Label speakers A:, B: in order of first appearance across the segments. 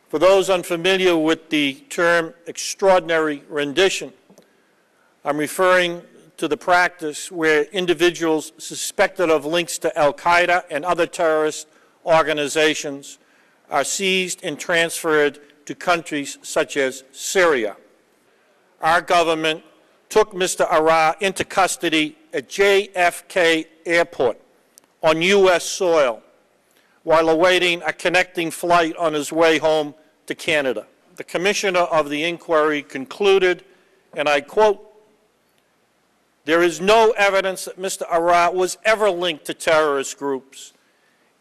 A: For those unfamiliar with the term extraordinary rendition, I'm referring to the practice where individuals suspected of links to al-Qaeda and other terrorist organizations are seized and transferred to countries such as Syria. Our government took Mr. Arar into custody at JFK Airport on U.S. soil while awaiting a connecting flight on his way home to Canada. The commissioner of the inquiry concluded, and I quote, "There is no evidence that Mr. Arar was ever linked to terrorist groups,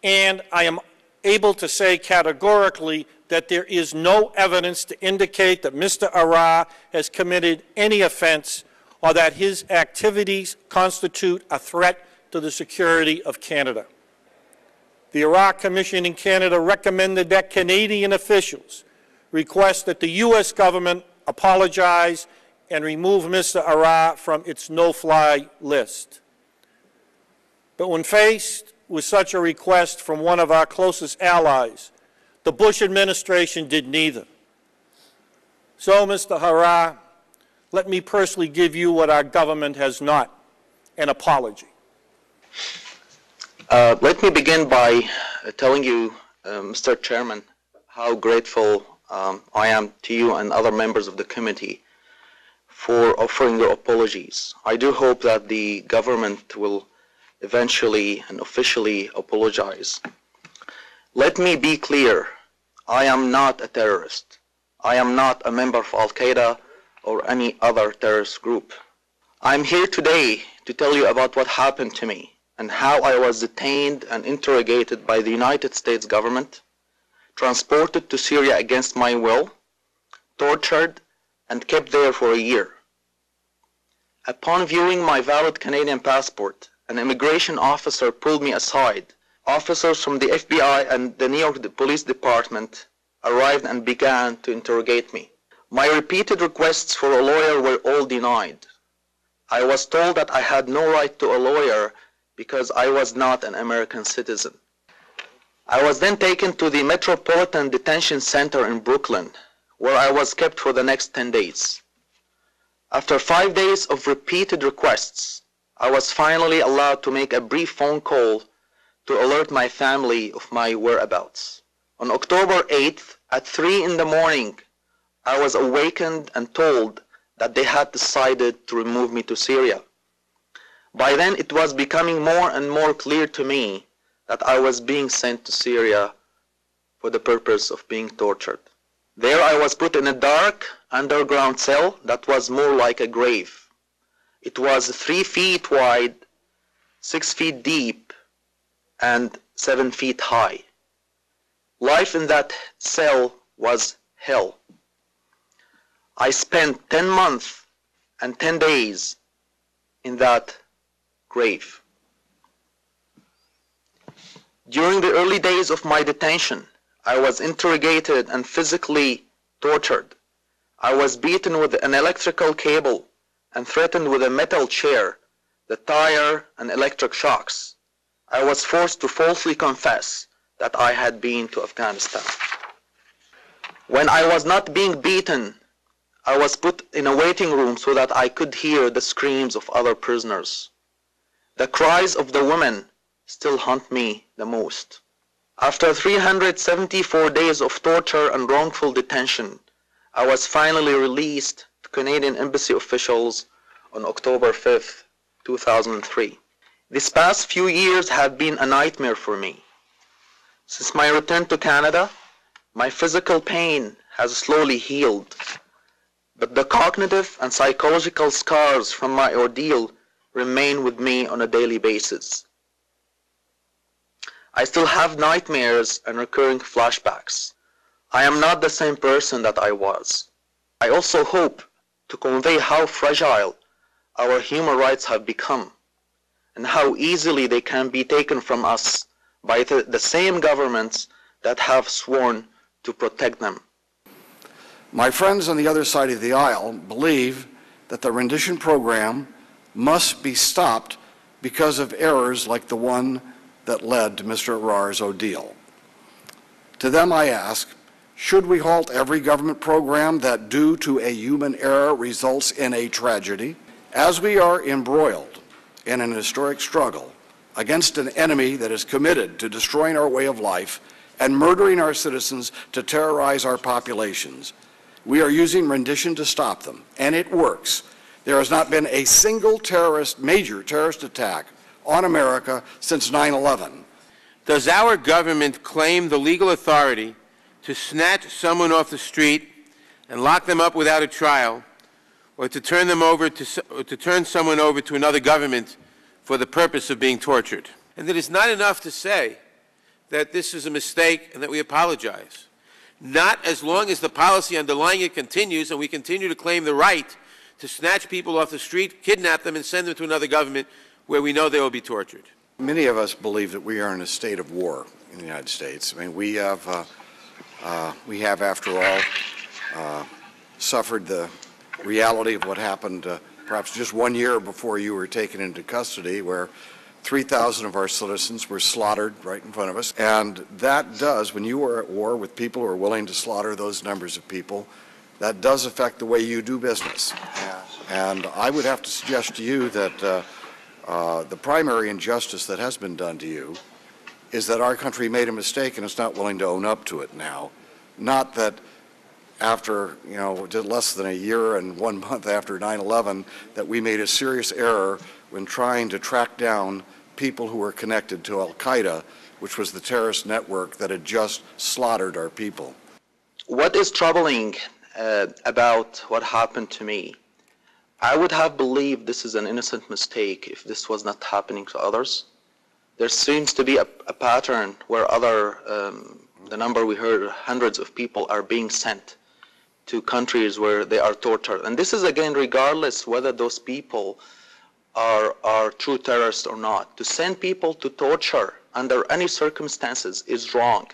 A: and I am able to say categorically that there is no evidence to indicate that Mr. Arar has committed any offense or that his activities constitute a threat to the security of Canada." The Arar Commission in Canada recommended that Canadian officials request that the U.S. government apologize and remove Mr. Arar from its no-fly list. But when faced with such a request from one of our closest allies, the Bush administration did neither. So, Mr. Arar, let me personally give you what our government has not, an apology.
B: Let me begin by telling you, Mr. Chairman, how grateful I am to you and other members of the committee for offering their apologies. I do hope that the government will eventually and officially apologize. Let me be clear, I am not a terrorist. I am not a member of Al-Qaeda or any other terrorist group. I'm here today to tell you about what happened to me and how I was detained and interrogated by the United States government, transported to Syria against my will, tortured, and kept there for a year. Upon viewing my valid Canadian passport, an immigration officer pulled me aside. Officers from the FBI and the New York Police Department arrived and began to interrogate me. My repeated requests for a lawyer were all denied. I was told that I had no right to a lawyer because I was not an American citizen. I was then taken to the Metropolitan Detention Center in Brooklyn, where I was kept for the next 10 days. After 5 days of repeated requests, I was finally allowed to make a brief phone call to alert my family of my whereabouts. On October 8th, at 3 in the morning, I was awakened and told that they had decided to remove me to Syria. By then, it was becoming more and more clear to me that I was being sent to Syria for the purpose of being tortured. There I was put in a dark underground cell that was more like a grave. It was 3 feet wide, 6 feet deep, and 7 feet high. Life in that cell was hell. I spent 10 months and 10 days in that grave. During the early days of my detention, I was interrogated and physically tortured. I was beaten with an electrical cable and threatened with a metal chair, the tire, and electric shocks. I was forced to falsely confess that I had been to Afghanistan. When I was not being beaten, I was put in a waiting room so that I could hear the screams of other prisoners. The cries of the women still haunt me the most. After 374 days of torture and wrongful detention, I was finally released to Canadian Embassy officials on October 5th, 2003. These past few years have been a nightmare for me. Since my return to Canada, my physical pain has slowly healed, but the cognitive and psychological scars from my ordeal remain with me on a daily basis. I still have nightmares and recurring flashbacks. I am not the same person that I was. I also hope to convey how fragile our human rights have become and how easily they can be taken from us by the same governments that have sworn to protect them.
C: My friends on the other side of the aisle believe that the rendition program must be stopped because of errors like the one that led to Mr. Arar's ordeal. To them I ask, Should we halt every government program that, due to a human error, results in a tragedy? As we are embroiled in an historic struggle against an enemy that is committed to destroying our way of life and murdering our citizens to terrorize our populations, we are using rendition to stop them, and it works. There has not been a single major terrorist attack on America since 9/11.
D: Does our government claim the legal authority to snatch someone off the street and lock them up without a trial, or to turn someone over to another government for the purpose of being tortured? And it is not enough to say that this is a mistake and that we apologize. Not as long as the policy underlying it continues and we continue to claim the right to snatch people off the street, kidnap them, and send them to another government where we know they will be tortured.
C: Many of us believe that we are in a state of war in the United States. I mean, we have, after all, suffered the reality of what happened perhaps just 1 year before you were taken into custody, where 3,000 of our citizens were slaughtered right in front of us. And that does, when you are at war with people who are willing to slaughter those numbers of people, that does affect the way you do business. And I would have to suggest to you that the primary injustice that has been done to you is that our country made a mistake and is not willing to own up to it now. Not that after, just less than a year and 1 month after 9/11, that we made a serious error when trying to track down people who were connected to Al-Qaeda, which was the terrorist network that had just slaughtered our people.
B: What is troubling about what happened to me? I would have believed this is an innocent mistake if this was not happening to others. There seems to be a pattern where the number we heard, hundreds of people are being sent to countries where they are tortured. And this is, again, regardless whether those people are true terrorists or not. To send people to torture under any circumstances is wrong.